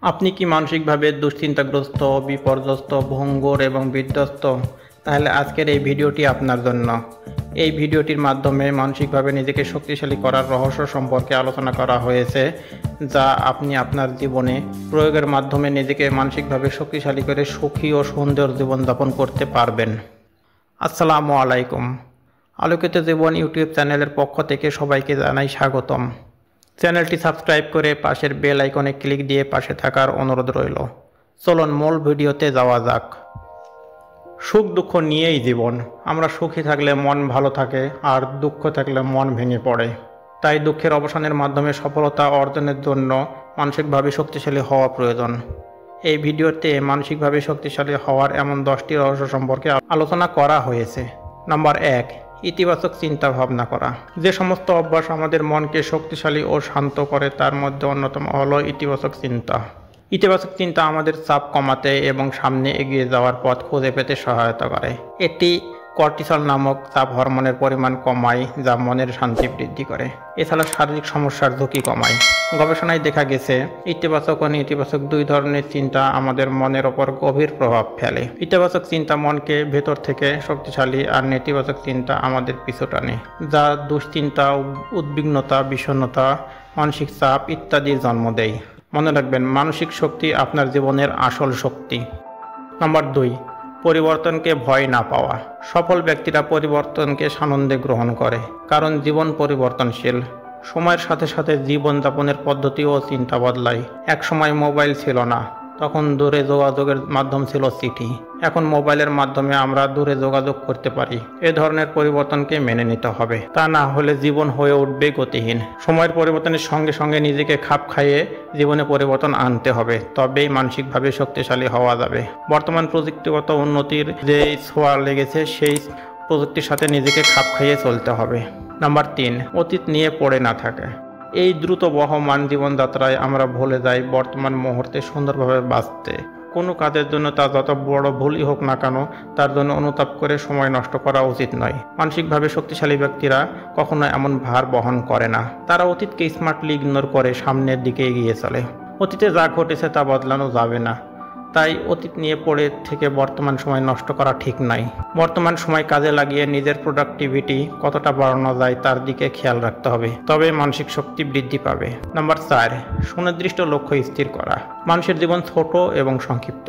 আপনি কি মানসিকভাবে দুশ্চিন্তাগ্রস্ত, বিপর্যস্ত, ভঙ্গুর এবং বিধ্বস্ত? তাহলে আজকের এই ভিডিওটি আপনার জন্য। এই ভিডিওটির মাধ্যমে মানসিকভাবে নিজেকে শক্তিশালী করার রহস্য সম্পর্কে আলোচনা করা হয়েছে, যা আপনি আপনার জীবনে প্রয়োগের মাধ্যমে নিজেকে মানসিকভাবে শক্তিশালী করে সুখী ও সুন্দর জীবনযাপন করতে পারবেন। আসসালামু আলাইকুম। আলোকিত জীবন ইউটিউব চ্যানেলের পক্ষ থেকে সবাইকে জানাই স্বাগতম। চ্যানেলটি সাবস্ক্রাইব করে পাশের বেল আইকনে ক্লিক দিয়ে পাশে থাকার অনুরোধ রইল। চলুন মূল ভিডিওতে যাওয়া যাক। সুখ দুঃখ নিয়েই জীবন। আমরা সুখী থাকলে মন ভালো থাকে, আর দুঃখ থাকলে মন ভেঙে পড়ে। তাই দুঃখের অবসানের মাধ্যমে সফলতা অর্জনের জন্য মানসিকভাবে শক্তিশালী হওয়া প্রয়োজন। এই ভিডিওতে মানসিকভাবে শক্তিশালী হওয়ার এমন 10টি রহস্য সম্পর্কে আলোচনা করা হয়েছে। নাম্বার 1, ইতিবাচক চিন্তা ভাবনা করা। যে সমস্ত অভ্যাস আমাদের মনকে শক্তিশালী ও শান্ত করে তার মধ্যে অন্যতম হলো ইতিবাচক চিন্তা। ইতিবাচক চিন্তা আমাদের চাপ কমাতে এবং সামনে এগিয়ে যাওয়ার পথ খুঁজে পেতে সহায়তা করে। এটি কর্টিসল নামক চাপ হরমোনের পরিমাণ কমায়, যা মনের শান্তি বৃদ্ধি করে। এছাড়া শারীরিক সমস্যার ঝুঁকি কমায়। গবেষণায় দেখা গেছে ইতিবাচক ও নেতিবাচক দুই ধরনের চিন্তা আমাদের মনের ওপর গভীর প্রভাব ফেলে। ইতিবাচক চিন্তা মনকে ভেতর থেকে শক্তিশালী, আর নেতিবাচক চিন্তা আমাদের পিছু টানে, যা দুশ্চিন্তা, উদ্বিগ্নতা, বিষণ্ণতা, মানসিক চাপ ইত্যাদির জন্ম দেয়। মনে রাখবেন, মানসিক শক্তি আপনার জীবনের আসল শক্তি। নাম্বার 2, পরিবর্তনকে ভয় না পাওয়া। সফল ব্যক্তিরা পরিবর্তনকে সানন্দে গ্রহণ করে, কারণ জীবন পরিবর্তনশীল। সময়ের সাথে সাথে জীবনযাপনের পদ্ধতি ও চিন্তা বদলায়। এক সময় মোবাইল ছিল না, তখন দূরে যোগাযোগের মাধ্যম ছিল চিঠি। এখন মোবাইলের মাধ্যমে আমরা দূরে যোগাযোগ করতে পারি। এ ধরনের পরিবর্তনকে মেনে নিতে হবে, তা না হলে জীবন হয়ে উঠবে গতিহীন। সময়ের পরিবর্তনের সঙ্গে সঙ্গে নিজেকে খাপ খাইয়ে জীবনে পরিবর্তন আনতে হবে, তবেই মানসিকভাবে শক্তিশালী হওয়া যাবে। বর্তমান প্রযুক্তিগত উন্নতির যে ছোঁয়া লেগেছে, সেই প্রযুক্তির সাথে নিজেকে খাপ খাইয়ে চলতে হবে। নাম্বার 3, অতীত নিয়ে পড়ে না থাকে। এই দ্রুত বহমান জীবনযাত্রায় আমরা ভুলে যাই বর্তমান মুহূর্তে সুন্দরভাবে বাঁচতে। কোনো কাজের জন্য তা যত বড় ভুলই হোক না কেন, তার জন্য অনুতাপ করে সময় নষ্ট করা উচিত নয়। মানসিকভাবে শক্তিশালী ব্যক্তিরা কখনো এমন ভার বহন করে না। তারা অতীতকে স্মার্টলি ইগনোর করে সামনের দিকে এগিয়ে চলে। অতীতে যা ঘটেছে তা বদলানো যাবে না, তাই অতীত নিয়ে পড়ে থেকে বর্তমান সময় নষ্ট করা ঠিক নয়। বর্তমান সময় কাজে লাগিয়ে নিজের প্রোডাক্টিভিটি কতটা বাড়ানো যায় তার দিকে খেয়াল রাখতে হবে, তবে মানসিক শক্তি বৃদ্ধি পাবে। নাম্বার 4, সুনির্দিষ্ট লক্ষ্য স্থির করা। মানুষের জীবন ছোট এবং সংক্ষিপ্ত।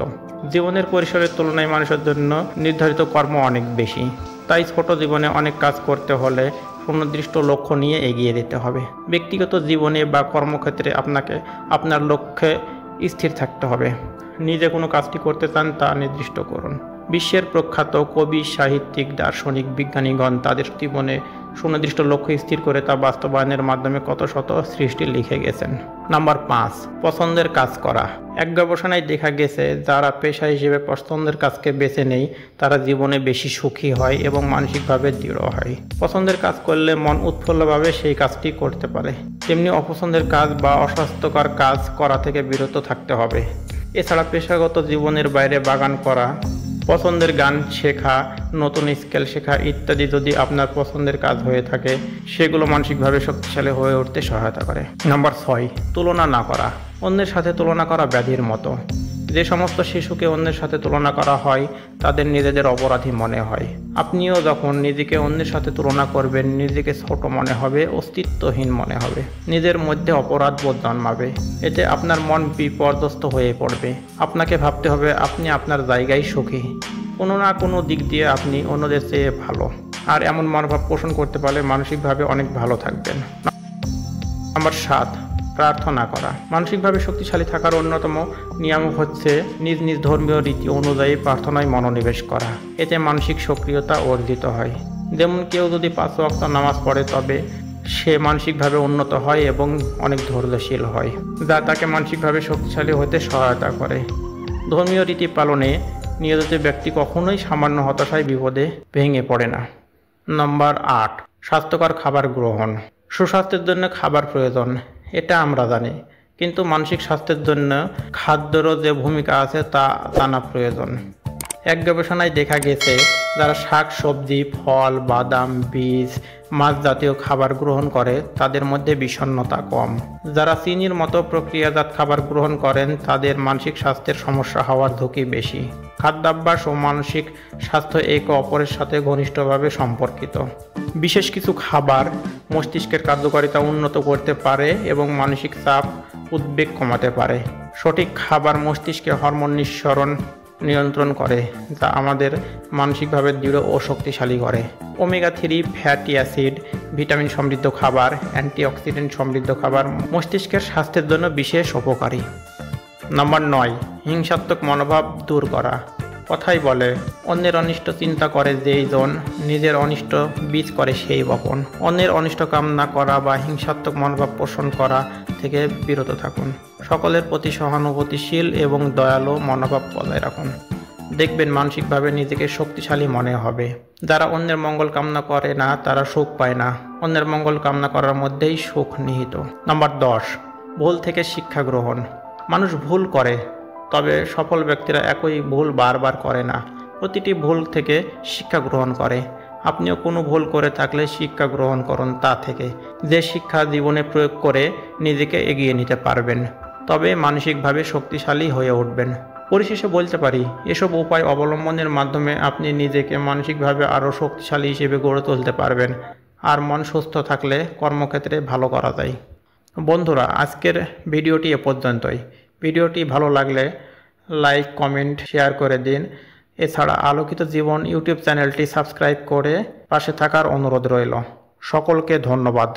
জীবনের পরিসরের তুলনায় মানুষের জন্য নির্ধারিত কর্ম অনেক বেশি। তাই ছোট জীবনে অনেক কাজ করতে হলে সুনির্দিষ্ট লক্ষ্য নিয়ে এগিয়ে যেতে হবে। ব্যক্তিগত জীবনে বা কর্মক্ষেত্রে আপনাকে আপনার লক্ষ্যে স্থির থাকতে হবে। নিজে কোনো কাজটি করতে চান তা নির্দিষ্ট করুন। বিশ্বের প্রখ্যাত কবি, সাহিত্যিক, দার্শনিক, বিজ্ঞানীগণ তাদের জীবনে সুনির্দিষ্ট লক্ষ্য স্থির করে তা বাস্তবায়নের মাধ্যমে কত শত সৃষ্টি লিখে গেছেন। নাম্বার 5, পছন্দের কাজ করা। এক গবেষণায় দেখা গেছে যারা পেশা হিসেবে পছন্দের কাজকে বেছে নেয় তারা জীবনে বেশি সুখী হয় এবং মানসিকভাবে দৃঢ় হয়। পছন্দের কাজ করলে মন উৎফুল্লভাবে সেই কাজটি করতে পারে। তেমনি অপছন্দের কাজ বা অস্বাস্থ্যকর কাজ করা থেকে বিরত থাকতে হবে। এছাড়া পেশাগত জীবনের বাইরে বাগান করা, পছন্দের গান শেখা, নতুন স্কিল শেখা ইত্যাদি যদি আপনার পছন্দের কাজ হয়ে থাকে, সেগুলো মানসিকভাবে শক্তিশালী হয়ে উঠতে সহায়তা করে। নাম্বার 6, তুলনা না করা। অন্যের সাথে তুলনা করা ব্যাধির মতো। যে সমস্ত শিশুকে অন্যের সাথে তুলনা করা হয় তাদের নিজেদের অপরাধী মনে হয়। আপনিও যখন নিজেকে অন্যের সাথে তুলনা করবেন, নিজেকে ছোট মনে হবে, অস্তিত্বহীন মনে হবে, নিজের মধ্যে অপরাধ বোধ জন্মাবে। এতে আপনার মন বিপর্যস্ত হয়ে পড়বে। আপনাকে ভাবতে হবে আপনি আপনার জায়গায় সুখী, কোনো না কোনো দিক দিয়ে আপনি অন্যদের চেয়ে ভালো। আর এমন মনোভাব পোষণ করতে পারলে মানসিকভাবে অনেক ভালো থাকবেন। নাম্বার 7, প্রার্থনা করা। মানসিকভাবে শক্তিশালী থাকার অন্যতম নিয়ম হচ্ছে নিজ নিজ ধর্মীয় রীতি অনুযায়ী প্রার্থনায় মনোনিবেশ করা। এতে মানসিক সক্রিয়তা অর্জিত হয়। যেমন কেউ যদি 5 ওয়াক্ত নামাজ পড়ে, তবে সে মানসিকভাবে উন্নত হয় এবং অনেক ধৈর্যশীল হয়, যা তাকে মানসিকভাবে শক্তিশালী হতে সহায়তা করে। ধর্মীয় রীতি পালনে নিয়োজিত ব্যক্তি কখনোই সামান্য হতাশায় বিপদে ভেঙে পড়ে না। নাম্বার 8, স্বাস্থ্যকর খাবার গ্রহণ। সুস্বাস্থ্যের জন্য খাবার প্রয়োজন, এটা আমরা জানি, কিন্তু মানসিক স্বাস্থ্যের জন্য খাদ্যেরও যে ভূমিকা আছে তা জানা প্রয়োজন। এক গবেষণায় দেখা গেছে যারা শাক সবজি ফল বাদাম বীজ মাছ জাতীয় খাবার গ্রহণ করে তাদের মধ্যে বিষণ্ণতা কম। যারা চিনির মতো প্রক্রিয়াজাত খাবার গ্রহণ করেন তাদের মানসিক স্বাস্থ্যের সমস্যা হওয়ার ঝুঁকি বেশি। খাদ্যাভ্যাস ও মানসিক স্বাস্থ্য একে অপরের সাথে ঘনিষ্ঠভাবে সম্পর্কিত। বিশেষ কিছু খাবার মস্তিষ্কের কার্যকারিতা উন্নত করতে পারে এবং মানসিক চাপ উদ্বেগ কমাতে পারে। সঠিক খাবার মস্তিষ্কে হরমোন নিঃসরণ নিয়ন্ত্রণ করে, যা আমাদের মানসিকভাবে দৃঢ় ও শক্তিশালী করে। ওমেগা 3 ফ্যাটি অ্যাসিড ভিটামিন সমৃদ্ধ খাবার অ্যান্টিঅক্সিডেন্ট সমৃদ্ধ খাবার মস্তিষ্কের স্বাস্থ্যের জন্য বিশেষ উপকারী। নম্বর 9, হিংসাত্মক মনোভাব দূর করা। কথাই বলে অন্যের অনিষ্ট চিন্তা করে যেই জন, নিজের অনিষ্ট বীজ করে সেই বপন। অন্যের অনিষ্ট কামনা করা বা হিংসাত্মক মনোভাব পোষণ করা থেকে বিরত থাকুন। সকলের প্রতি সহানুভূতিশীল এবং দয়ালু মনোভাব বজায় রাখুন। দেখবেন মানসিকভাবে নিজেকে শক্তিশালী মনে হবে। যারা অন্যের মঙ্গল কামনা করে না তারা সুখ পায় না, অন্যের মঙ্গল কামনা করার মধ্যেই সুখ নিহিত। নম্বর 10, ভুল থেকে শিক্ষা গ্রহণ। মানুষ ভুল করে, তবে সফল ব্যক্তিরা একই ভুল বারবার করে না, প্রতিটি ভুল থেকে শিক্ষা গ্রহণ করে। আপনিও কোনো ভুল করে থাকলে শিক্ষা গ্রহণ করুন তা থেকে, যে শিক্ষা জীবনে প্রয়োগ করে নিজেকে এগিয়ে নিতে পারবেন, তবে মানসিকভাবে শক্তিশালী হয়ে উঠবেন। পরিশেষে বলতে পারি, এসব উপায় অবলম্বনের মাধ্যমে আপনি নিজেকে মানসিকভাবে আরও শক্তিশালী হিসেবে গড়ে তুলতে পারবেন। আর মন সুস্থ থাকলে কর্মক্ষেত্রে ভালো করা যায়। বন্ধুরা, আজকের ভিডিওটি এ পর্যন্তই। ভিডিওটি ভালো লাগলে লাইক কমেন্ট শেয়ার করে দিন। এছাড়া আলোকিত জীবন ইউটিউব চ্যানেলটি সাবস্ক্রাইব করে পাশে থাকার অনুরোধ রইল। সকলকে ধন্যবাদ।